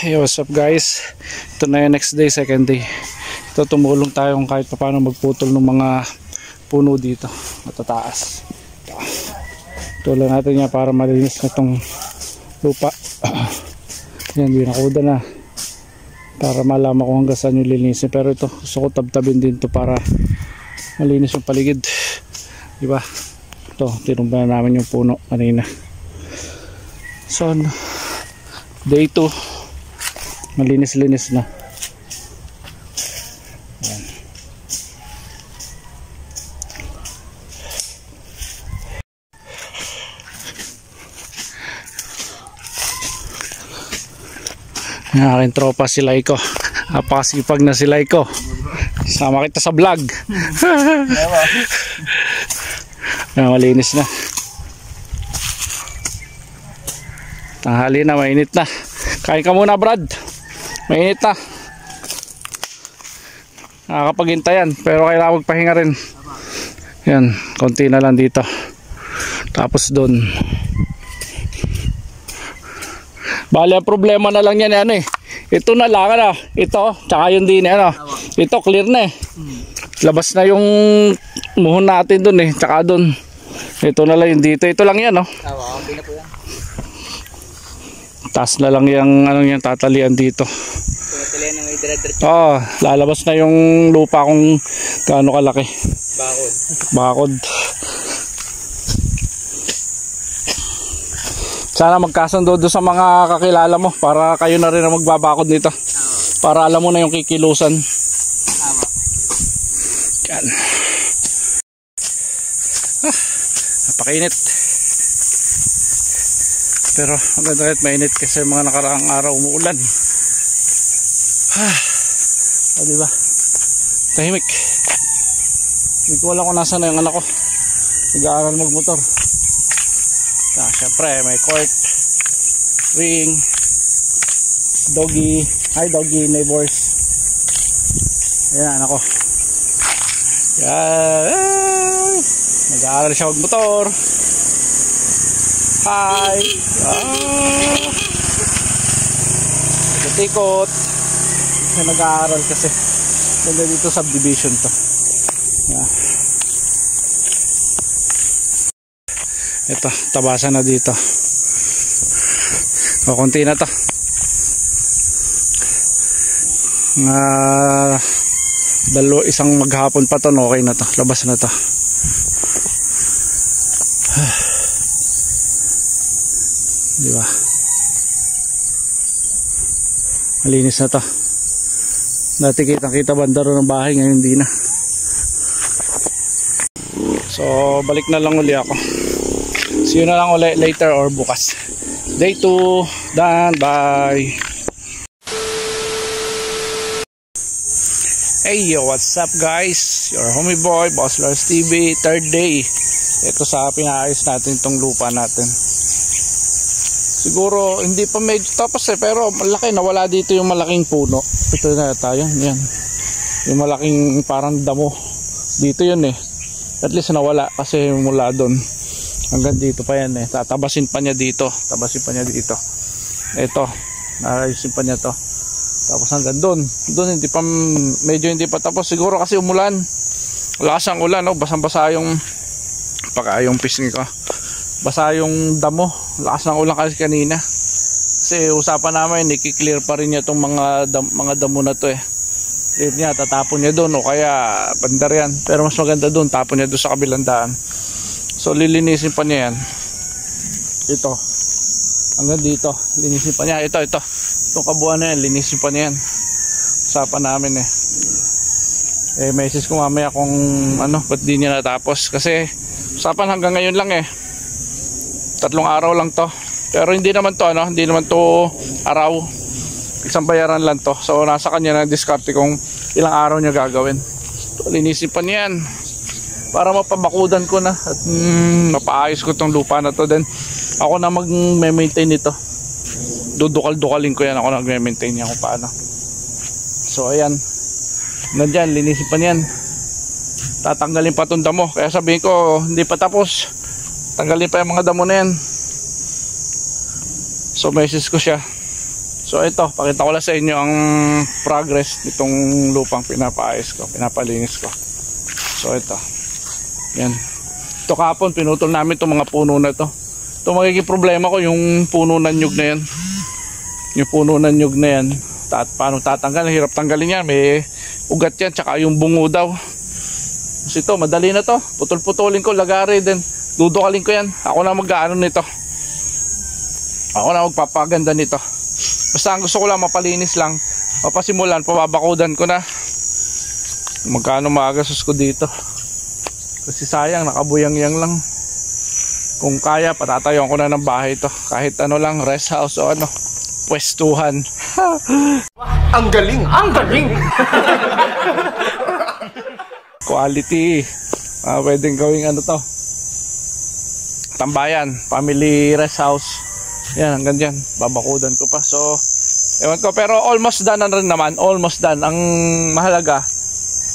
Hey, what's up guys? Ito na yung next day, second day. Ito, tumulong tayo kung kahit paano magputol ng mga puno dito matataas. Tuloy natin yan para malinis na itong lupa. Yan, binakuda na para malaman ko hanggang saan yung linisin. Pero ito, gusto ko tabtabin din to para malinis yung paligid, diba? Ito, tinumba na namin yung puno kanina. So day 2, malinis-linis na. Ayan. Ang aking tropa si Laiko. Napakasipag na si Laiko. Sama kita sa vlog. Malinis na. Tanghali na, mainit na. Kain ka muna, Brad. Mainit na. Nakakapaghintayan, pero kailangan magpahinga rin. Yan, konti na lang dito. Tapos doon. Bali, ang problema na lang yan, ano eh. Ito na lang, ano. Ito, tsaka yun din, ano. Ito, clear na eh. Labas na yung muhon natin doon eh. Tsaka doon. Ito na lang yung dito. Ito lang yan, no. Okay na po yan. Taas na lang yung ano yung tatalian dito. Oh, lalabas na yung lupa kung gaano kalaki. Bakod. Sana magkasundo doon sa mga kakilala mo para kayo na rin ang magbabakod nito. Para alam mo na yung kikilusan. Yan. Napakainit. Pero maganda kahit mainit kasi mga nakaraang araw umuulan. O diba? Tahimik. Hindi ko alam kung nasa na yung anak ko. Nag-aaral magmotor. Siyempre may court, ring, doggy. Hi doggy neighbors. Ayan anak ko. Yan. Nag-aaral siya magmotor. Hi! Ikot-ikot. Nag-aaral kasi. Ganda dito subdivision to. Yeah. Ito, tabasan na dito. O, konti na to. Isang maghapon pa to, okay na to. Labas na to. Diba? Malinis na to. Dati kitang-kita banda ron ng bahay, ngayon hindi na. So balik na lang uli ako. See you na lang uli later or bukas. Day 2 done. Bye. Hey yo, what's up guys? Your homie boy Boss Lars TV. Third day. Ito sa pinaayos natin itong lupa natin. Siguro hindi pa medyo tapos eh, pero malaki, nawala dito yung malaking puno. Ito na tayo, yan. Yung malaking parang damo. Dito yun eh. At least nawala kasi mula doon hanggang dito pa yan eh. Tatabasin pa niya dito. Tabasin pa niya dito. Ito, naayusin pa niya to. Tapos hanggang doon. Doon hindi pa, medyo hindi pa tapos. Siguro kasi umulan. Lakas ang ulan, no? Basang-basa yung pisngi ko. Basa yung damo. Lakas ng ulan kasi kanina. Kasi usapan namin, i-clear pa rin niya itong mga damo na to eh. Clear niya, tatapon niya doon o kaya bandar yan. Pero mas maganda doon, tapon niya doon sa kabilang daan. So lilinisin pa niya yan. Ito. Hanggang dito, linisin pa niya. Ito. Itong kabuuan na yan, linisin pa niya yan. Usapan namin eh. Message ko mamaya kung ano, ba't di niya natapos. Kasi usapan hanggang ngayon lang eh. 3 araw lang to. Pero hindi naman to hindi naman to araw. Isang bayaran lang to. So nasa kanya na diskarte kung ilang araw niya gagawin. Linisin pa niyan para mapabakudan ko na at mapaayos ko tong lupa na to. Then ako na mag-maintain nito. Dudukal-dukalin ko yan. Ako nag-maintain niya kung paano. So ayan. Nandiyan, linisin pa niyan. tatanggalin pa itong damo. Kaya sabihin ko hindi pa tapos, tanggalin pa yung mga damo na yan. So message ko siya. So ito, pakita ko lang sa inyo ang progress nitong lupang pinapaayos ko, pinapalinis ko. So ito, yan. Ito kahapon pinutol namin itong mga puno na to. Ito magiging problema ko, yung puno ng nyug na yan. Yung puno ng nyug na yan, paano tatanggal? Hirap tanggalin yan, may ugat yan, tsaka yung bungo daw. Kasi ito, madali na to, putol-putulin ko, lagari din, dudukalin ko yan. Ako na mag-ano nito, ako na magpapaganda nito. Basta ang gusto ko lang mapalinis lang, mapasimulan, pababakudan ko na. Magkano magasos ko dito, kasi sayang, nakabuyang-yang lang. Kung kaya, patatayon ko na ng bahay ito, kahit ano lang, rest house o ano, pwestuhan. Ang galing! Ang galing! Quality. Pwedeng gawing ano to, tambayan, family rest house. Yan, hanggang dyan, babakudan ko pa. So, ewan ko, pero almost done na rin naman. Almost done. Ang mahalaga,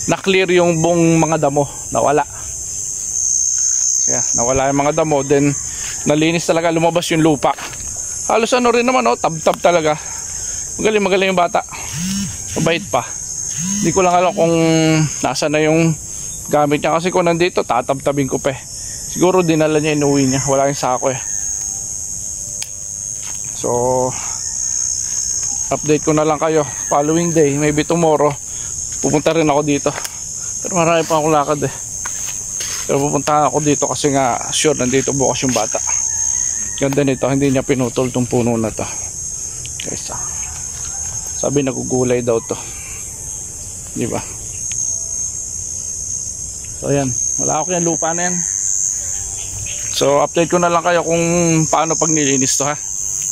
na-clear yung buong mga damo. Nawala. Yeah, nawala yung mga damo. Then, nalinis talaga, lumabas yung lupa. Halos ano rin naman, oh, tab-tab talaga. Magaling yung bata. Mabait pa. Hindi ko lang alam kung nasa na yung gamit niya. Kasi kung nandito, tatab-tabing ko pa eh. Siguro dinala niya, inuwi niya. Wala yung sako eh. So, update ko na lang kayo. Following day, maybe tomorrow, pupunta rin ako dito. Pero marami pa akong lakad eh. Pero pupunta ako dito kasi nga sure nandito bukas yung bata. Ganda nito, hindi niya pinutol tong puno na to. Guys, sabi nagugulay daw to, di ba? So ayan, wala ako yung lupa na yan. So update ko na lang kayo kung paano pag nilinis to ha.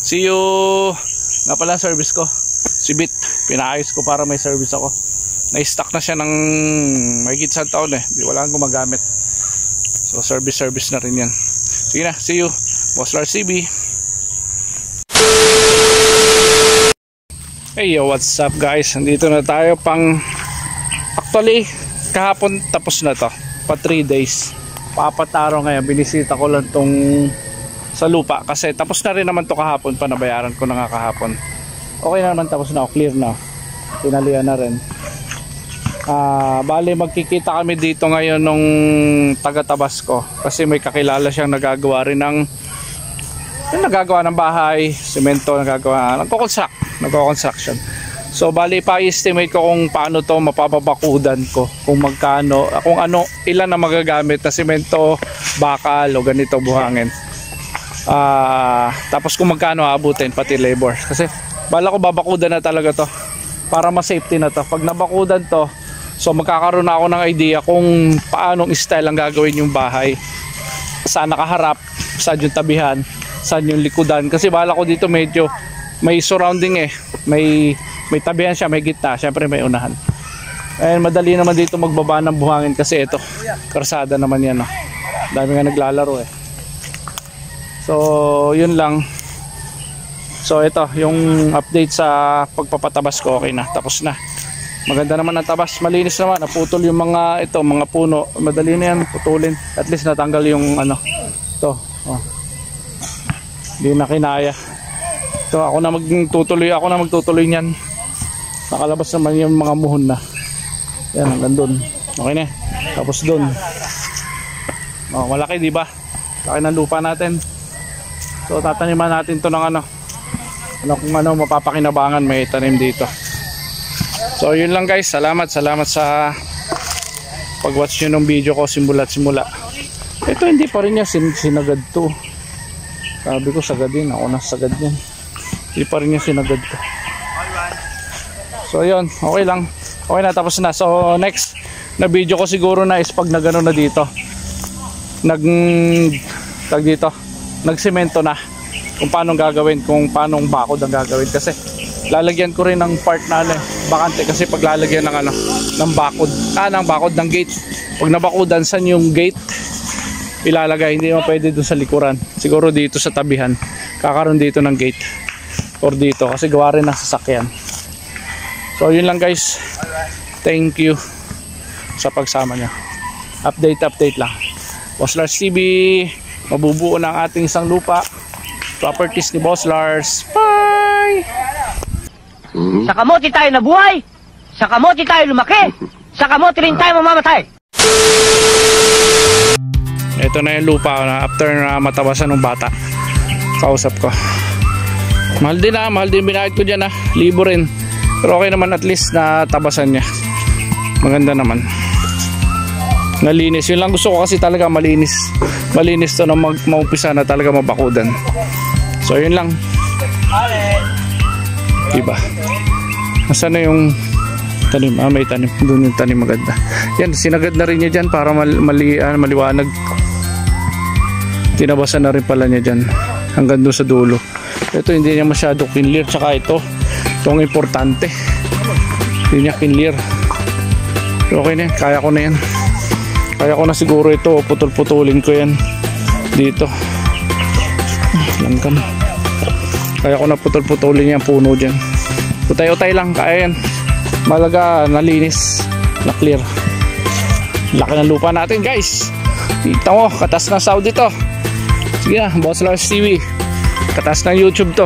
See you. Nga pala service ko, si Bit, pinaayos ko para may service ako. Na-stock na siya ng mahigit sa taon eh, di wala kang gumagamit. So service na rin yan. Sige na, see you. Boss Lars CB. Hey yo, what's up guys? Nandito na tayo pang, actually kahapon tapos na to, pa 3 days, pa-4 araw ngayon. Binisita ko lang tong sa lupa kasi tapos na rin naman to kahapon, panabayaran ko na nga kahapon. Okay na naman, tapos na, clear na, tinalian na rin. Bali magkikita kami dito ngayon nung taga Tabasco kasi may kakilala siyang nagagawa rin ng bahay, semento, nagko-construction. So bali pa-estimate ko kung paano to mapapabakudan ko, kung magkano, kung ano, ilan na magagamit na semento, bakal o ganito buhangin. Tapos kung magkano aabutin pati labor. Kasi bala ko babakudan na talaga to para ma-safety na to. Pag nabakudan to, so magkakaroon na ako ng idea kung paanong style ang gagawin yung bahay. Saan nakaharap, saan yung tabihan, saan yung likudan. Kasi bala ko dito medyo may surrounding eh. May tabihan siya, may gitna, syempre may unahan. And madali naman dito magbaba ng buhangin kasi ito, karsada naman yan. No? Dami nga naglalaro eh. So yun lang. So ito yung update sa pagpapatabas ko, okay na, tapos na. Maganda naman ang tabas, malinis naman, naputol yung mga ito, mga puno. Madali na yan putulin. At least natanggal yung ano, ito, oh. Hindi na kinaya. Ito, ako na magtutuloy niyan. Nakalabas naman yung mga muhon na. Yan, hanggang dun. Okay na. Tapos dun. Oh, malaki, di ba? Laki ng lupa natin. So tataniman natin to ng ano kung ano mapapakinabangan may tanim dito. So yun lang guys, salamat sa pag-watch nyo ng video ko simula. Ito hindi pa rin niya sinagad to. Sabi ko sagad din, ako na sagad yan. Hindi pa rin niya sinagad to. So yun, okay lang. Okay na, tapos na. So next na video ko siguro na is pag nagano na dito, nagsemento na, kung paano gagawin, kung paano bakod ang gagawin. Kasi lalagyan ko rin ng part na bakante, kasi pag lalagyan ng ng bakod ng gate, pag nabakudan saan yung gate ilalagay, hindi mo pwede doon sa likuran, siguro dito sa tabihan kakaroon dito ng gate, or dito kasi gawa rin ng sasakyan. So yun lang guys, thank you sa pagsama niyo. update lang. Boss Lars TV, mabubuo na ang ating isang lupa. Properties ni Boss Lars. Bye! Sa kamote tayo nabuhay, sa kamote tayo lumaki, sa kamote rin tayo mamamatay. Ito na yung lupa na after na matabasan ng bata. Kausap ko. Mahal din binayad ko dyan libo rin. Pero okay naman, at least na tabasan niya. Maganda naman. Nalinis. Yun lang gusto ko kasi talaga malinis. Malinis to na maumpisa na talaga mabakudan. So yun lang. Diba? Nasaan na yung tanim? May tanim. Doon yung tanim maganda. Yan, sinagad na rin niya dyan para maliwanag. Tinabasan na rin pala niya dyan. Hanggang doon sa dulo. Ito hindi niya masyado kinlir. Tsaka itong importante. Hindi niya kinlir. Okay na yan. Kaya ko na yan. Kaya ko na siguro ito. Putol-putulin ko yan. Dito. Langgam. Kaya ko na putol-putulin yan puno dyan. Utay-utay lang. Kaya yan. Malaga nalinis. Na clear. Laki ng lupa natin guys. Kita mo. Katas ng Saudi to. Sige na. Boss Lars TV. Katas ng YouTube to.